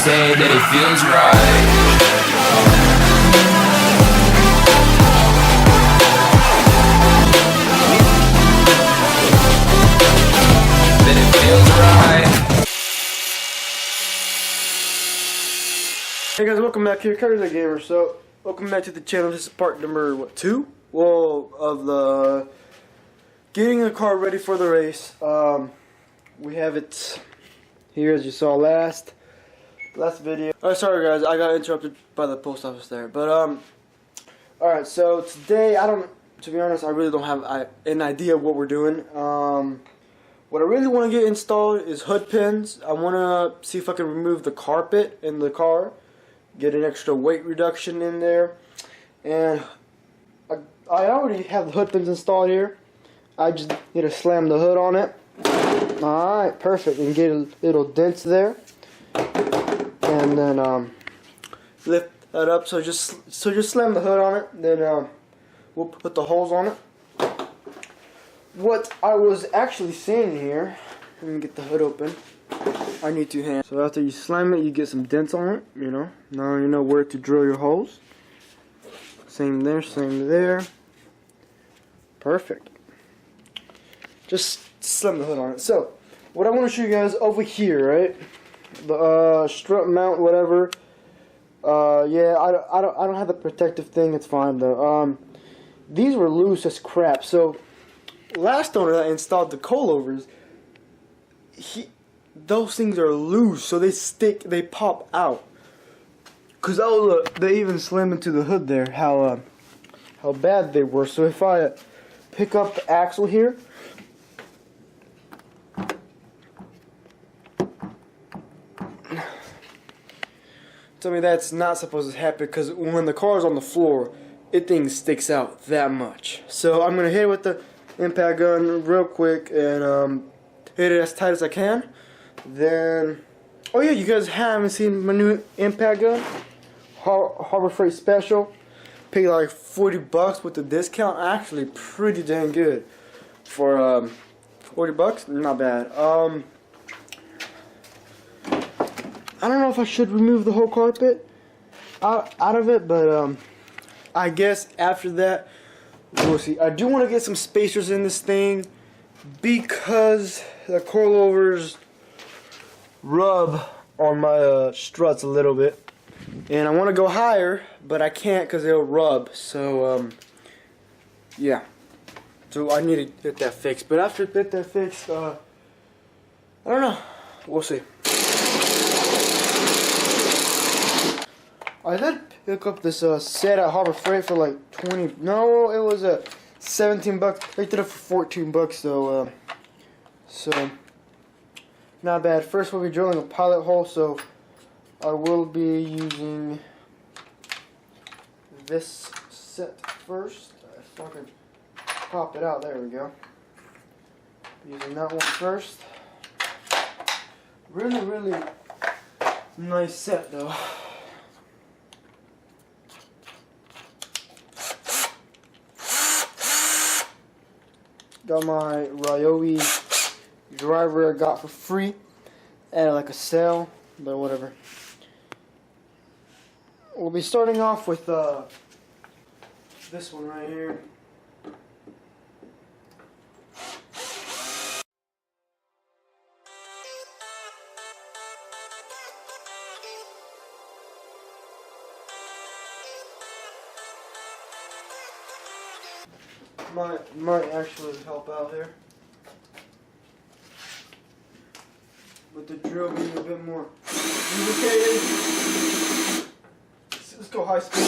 say that it feels right. That it feels right. Hey guys, welcome back here, Curry the Gamer. So, welcome back to the channel. This is part number, 2? Well, of the getting the car ready for the race. We have it here as you saw last video. Oh, sorry guys, I got interrupted by the post office there. But, alright, so today, to be honest, I really don't have an idea of what we're doing. What I really want to get installed is hood pins. I want to see if I can remove the carpet in the car, get an extra weight reduction in there, and I already have the hood pins installed here. I just need to slam the hood on it. Alright, perfect, and get a little dents there, and then lift that up. So just slam the hood on it, then we'll put the holes on it. What I was actually seeing here, let me get the hood open. I need 2 hands. So after you slam it, you get some dents on it, you know. Now you know where to drill your holes. Same there, same there. Perfect. Just slam the hood on it. So, what I want to show you guys over here, right? The strut mount, whatever. Yeah, I don't have the protective thing. It's fine though. These were loose as crap. So, last owner that installed the coilovers, those things are loose, so they pop out. Cause oh look, they even slam into the hood there. How bad they were. So if I pick up the axle here, tell me that's not supposed to happen. Cause when the car's on the floor, thing sticks out that much. So I'm gonna hit it with the impact gun real quick and hit it as tight as I can. Then, oh yeah, you guys haven't seen my new impact gun, Harbor Freight Special. Paid like $40 with the discount. Actually, pretty dang good for $40. Not bad. I don't know if I should remove the whole carpet out of it, but I guess after that we'll see. I do want to get some spacers in this thing because the coilovers rub on my struts a little bit, and I want to go higher, but I can't because they'll rub. So yeah, so I need to get that fixed. But after I get that fixed, I don't know, we'll see. I did pick up this set at Harbor Freight for like 20. No, it was 17 bucks. I picked it up for 14 bucks though. So not bad. First we'll be drilling a pilot hole, so I will be using this set first. If I can pop it out, there we go. Using that one first. Really nice set though. Got my Ryobi driver I got for free at like a sale, but whatever. We'll be starting off with this one right here. Might actually help out here with the drill being a bit more lubricated. Let's go high speed.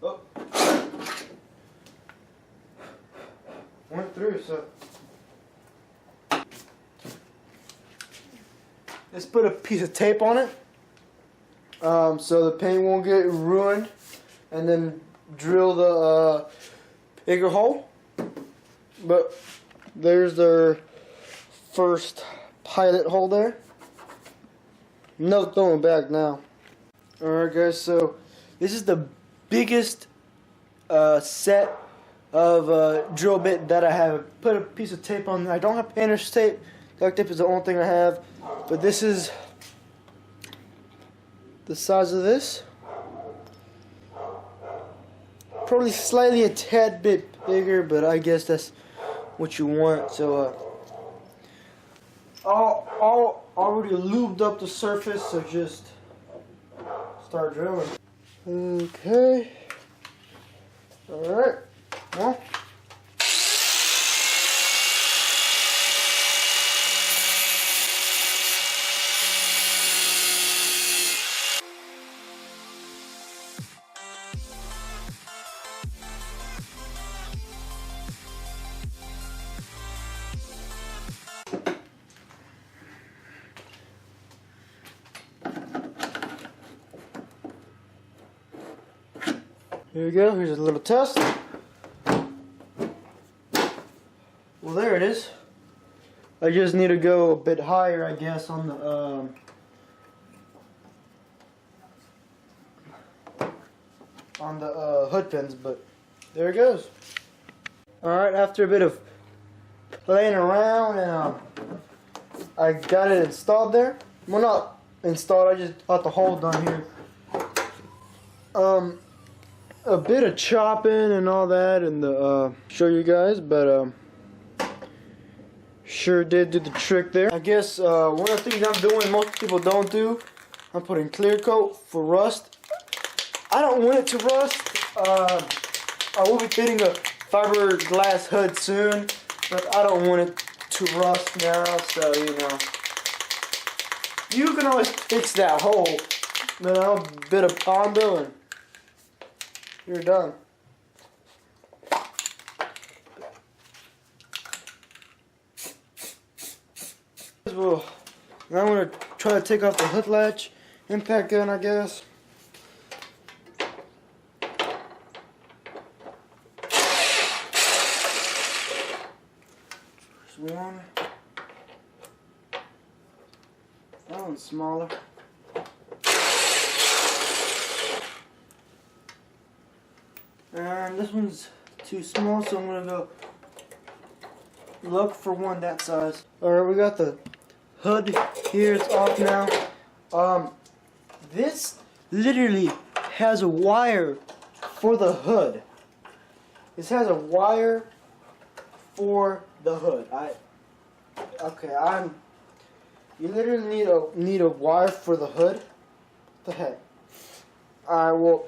Oh, went through. So let's put a piece of tape on it. So the paint won't get ruined, and then drill the bigger hole. But there's their first pilot hole there. No throwing back now. Alright guys, so this is the biggest set of drill bit that I have. Put a piece of tape on. I don't have painter's tape. Duct tape is the only thing I have. But this is the size of this. Probably slightly a tad bit bigger, but I guess that's what you want. So all already lubed up the surface, so just start drilling. Okay. Alright. Well. Here we go, here's a little test. Well, there it is. I just need to go a bit higher, I guess, on the hood pins, but there it goes. Alright, after a bit of playing around, and I got it installed there. Well, not installed, I just got the hole done here. A bit of chopping and all that, and show you guys, but sure did do the trick there. I guess one of the things I'm doing most people don't do, I'm putting clear coat for rust. I don't want it to rust. I will be fitting a fiberglass hood soon, but I don't want it to rust now, so you know. You can always fix that hole, you know, a bit of Pondo and you're done. Well, now I'm going to try to take off the hood latch impact gun, I guess. There's one. That one's smaller. And this one's too small, so I'm going to go look for one that size. Alright, we got the hood here. It's off now. This literally has a wire for the hood. This has a wire for the hood. You literally need a wire for the hood. What the heck? Alright, well,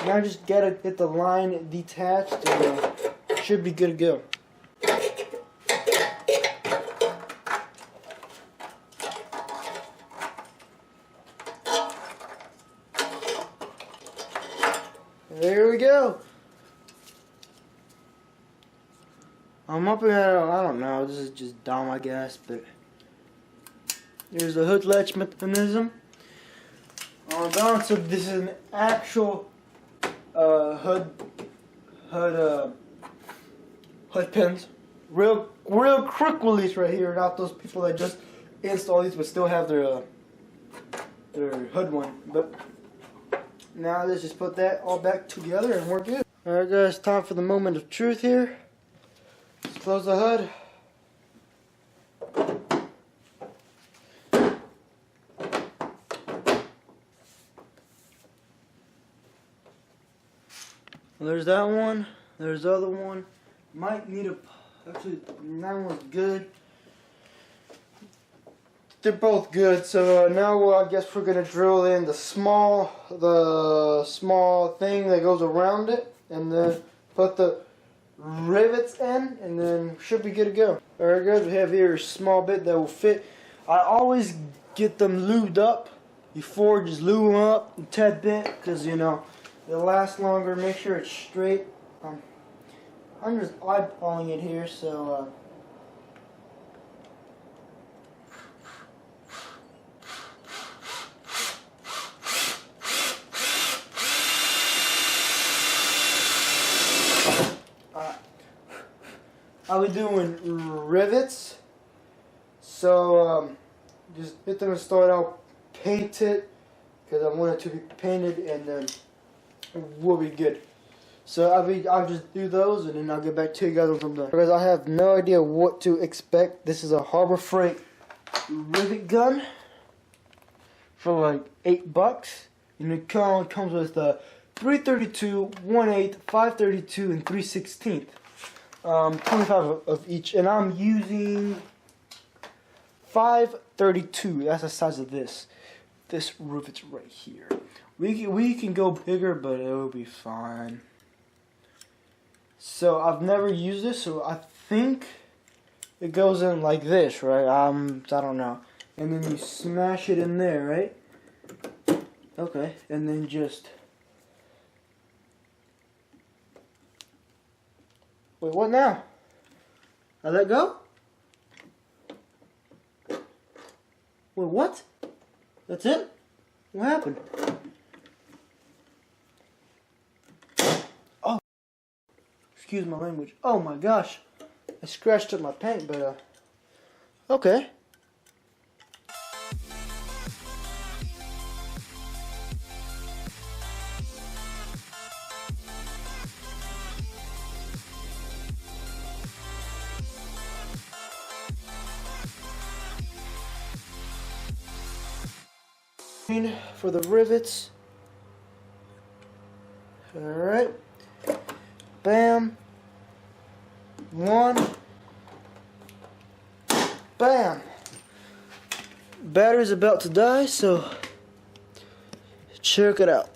now just gotta get the line detached and should be good to go. There we go. I'm up here, I don't know, this is just dumb I guess, but here's the hood latch mechanism. Down, so this is an actual hood pins. Real quick release right here, not those people that just install these but still have their hood one. But now let's just put that all back together and we're good. Alright guys, time for the moment of truth here. Let's close the hood. There's that one. There's the other one. Might need a... Actually, that one's good. They're both good. So now I guess we're gonna drill in the small thing that goes around it, and then put the rivets in, and then should be good to go. Alright guys, we have here a small bit that will fit. I always get them lubed up before, just lube them up a tad bit, because you know it'll last longer. Make sure it's straight. I'm just eyeballing it here, so I'll be doing rivets. So just hit them and start out, paint it, because I want it to be painted, and then we'll be good. So I'll just do those and then I'll get back to you guys once I'm done. Because I have no idea what to expect. This is a Harbor Freight rivet gun for like $8, and it comes with 332, 1/8, 532, and 3/16. 25 of each, and I'm using 532. That's the size of this. This rivet's right here. We can go bigger, but it'll be fine. So I've never used this, so I think it goes in like this, right? I don't know. And then you smash it in there, right? Okay, and then just... Wait, what now? I let go? Wait, what? That's it? What happened? Oh. Excuse my language. Oh my gosh. I scratched up my paint, but okay. For the rivets. Alright. Bam. One. Bam. Battery's about to die, so check it out.